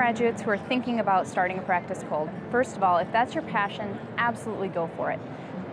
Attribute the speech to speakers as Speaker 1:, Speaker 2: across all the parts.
Speaker 1: graduates who are thinking about starting a practice cold, first of all, if that's your passion, absolutely go for it.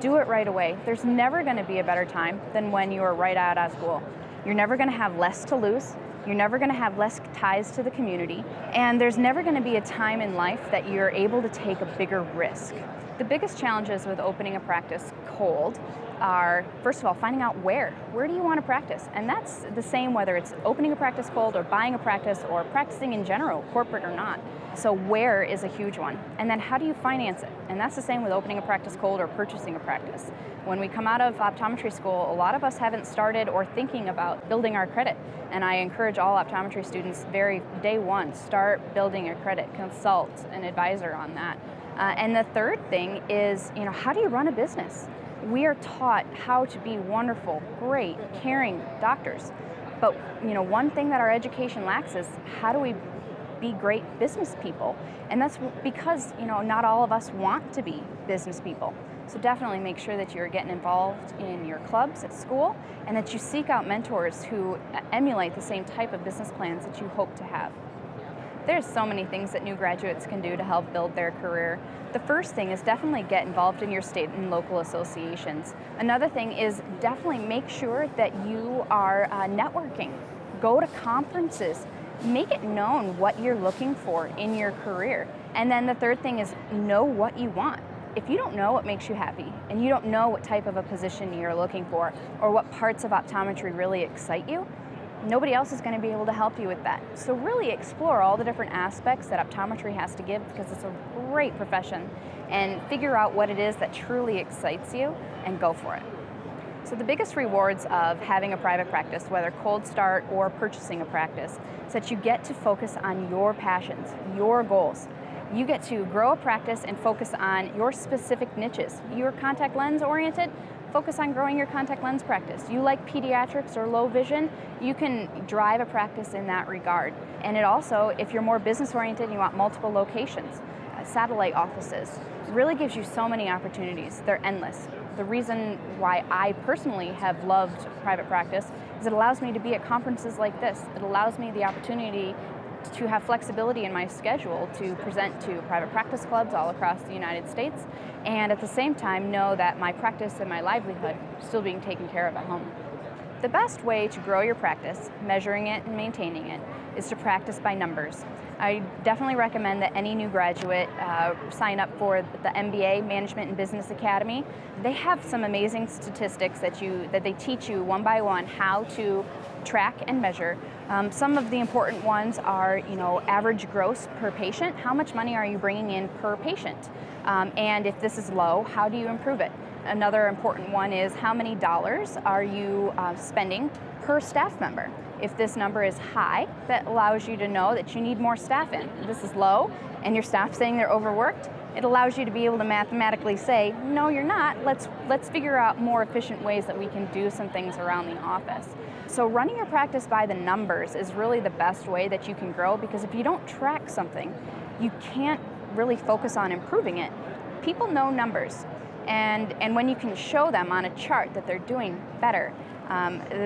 Speaker 1: Do it right away. There's never going to be a better time than when you are right out of school. You're never going to have less to lose. You're never going to have less ties to the community. And there's never going to be a time in life that you're able to take a bigger risk. The biggest challenges with opening a practice cold are, first of all, finding out where. Where do you want to practice? And that's the same whether it's opening a practice cold or buying a practice or practicing in general, corporate or not. So where is a huge one. And then how do you finance it? And that's the same with opening a practice cold or purchasing a practice. When we come out of optometry school, a lot of us haven't started or thinking about building our credit. And I encourage all optometry students, day one, start building your credit, consult an advisor on that. And the third thing is, how do you run a business? We are taught how to be wonderful, great, caring doctors. But one thing that our education lacks is how do we be great business people? And that's because not all of us want to be business people. So definitely make sure that you're getting involved in your clubs at school and that you seek out mentors who emulate the same type of business plans that you hope to have. There's so many things that new graduates can do to help build their career. The first thing is definitely get involved in your state and local associations. Another thing is definitely make sure that you are networking. Go to conferences. Make it known what you're looking for in your career. And then the third thing is know what you want. If you don't know what makes you happy and you don't know what type of a position you're looking for or what parts of optometry really excite you, nobody else is going to be able to help you with that. So really explore all the different aspects that optometry has to give because it's a great profession, and figure out what it is that truly excites you and go for it. So the biggest rewards of having a private practice, whether cold start or purchasing a practice, is that you get to focus on your passions, your goals. You get to grow a practice and focus on your specific niches. You're contact lens oriented, focus on growing your contact lens practice. You like pediatrics or low vision, you can drive a practice in that regard. And it also, if you're more business oriented and you want multiple locations, satellite offices, it really gives you so many opportunities. They're endless. The reason why I personally have loved private practice is it allows me to be at conferences like this. It allows me the opportunity to have flexibility in my schedule to present to private practice clubs all across the United States, and at the same time know that my practice and my livelihood are still being taken care of at home. The best way to grow your practice, measuring it and maintaining it, is to practice by numbers. I definitely recommend that any new graduate sign up for the MBA, Management and Business Academy. They have some amazing statistics that they teach you one by one how to track and measure. Some of the important ones are, average gross per patient. How much money are you bringing in per patient? And if this is low, how do you improve it? Another important one is how many dollars are you spending per staff member? If this number is high, that allows you to know that you need more staff in. If this is low and your staff saying they're overworked, it allows you to be able to mathematically say, no, you're not. Let's figure out more efficient ways that we can do some things around the office. So running your practice by the numbers is really the best way that you can grow, because if you don't track something, you can't really focus on improving it. People know numbers, and when you can show them on a chart that they're doing better,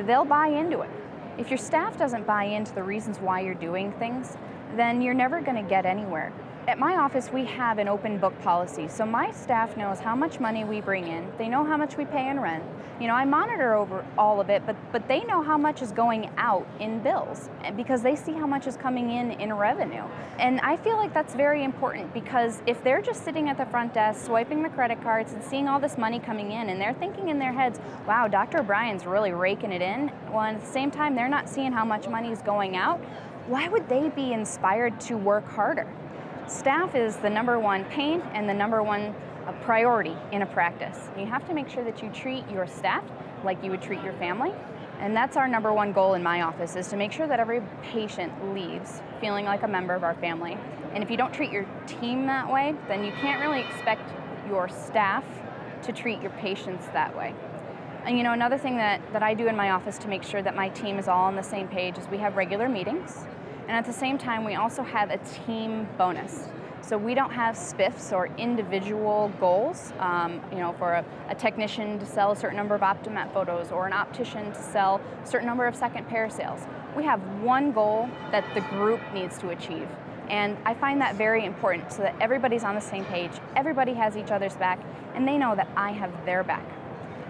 Speaker 1: they'll buy into it. If your staff doesn't buy into the reasons why you're doing things, then you're never going to get anywhere. At my office, we have an open book policy, so my staff knows how much money we bring in. They know how much we pay in rent. I monitor over all of it, but they know how much is going out in bills because they see how much is coming in revenue. And I feel like that's very important, because if they're just sitting at the front desk swiping the credit cards and seeing all this money coming in, and they're thinking in their heads, wow, Dr. O'Brien's really raking it in, well, at the same time, they're not seeing how much money is going out, why would they be inspired to work harder? Staff is the number one pain and the number one priority in a practice. You have to make sure that you treat your staff like you would treat your family. And that's our number one goal in my office, is to make sure that every patient leaves feeling like a member of our family. And if you don't treat your team that way, then you can't really expect your staff to treat your patients that way. And another thing that I do in my office to make sure that my team is all on the same page is we have regular meetings. And at the same time, we also have a team bonus. So we don't have spiffs or individual goals, for a technician to sell a certain number of Optomet photos or an optician to sell a certain number of second pair sales. We have one goal that the group needs to achieve. And I find that very important so that everybody's on the same page, everybody has each other's back, and they know that I have their back.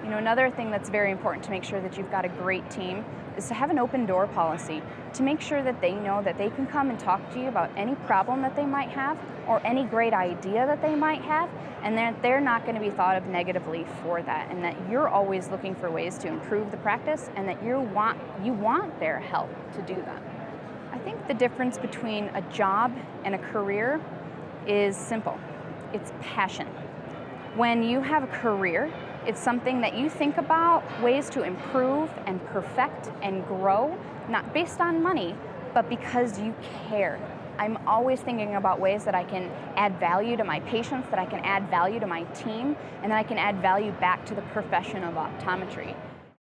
Speaker 1: You know, another thing that's very important to make sure that you've got a great team is to have an open door policy, to make sure that they know that they can come and talk to you about any problem that they might have or any great idea that they might have, and that they're not going to be thought of negatively for that, and that you're always looking for ways to improve the practice, and that you want their help to do that. I think the difference between a job and a career is simple. It's passion. When you have a career, it's something that you think about ways to improve and perfect and grow, not based on money, but because you care. I'm always thinking about ways that I can add value to my patients, that I can add value to my team, and that I can add value back to the profession of optometry.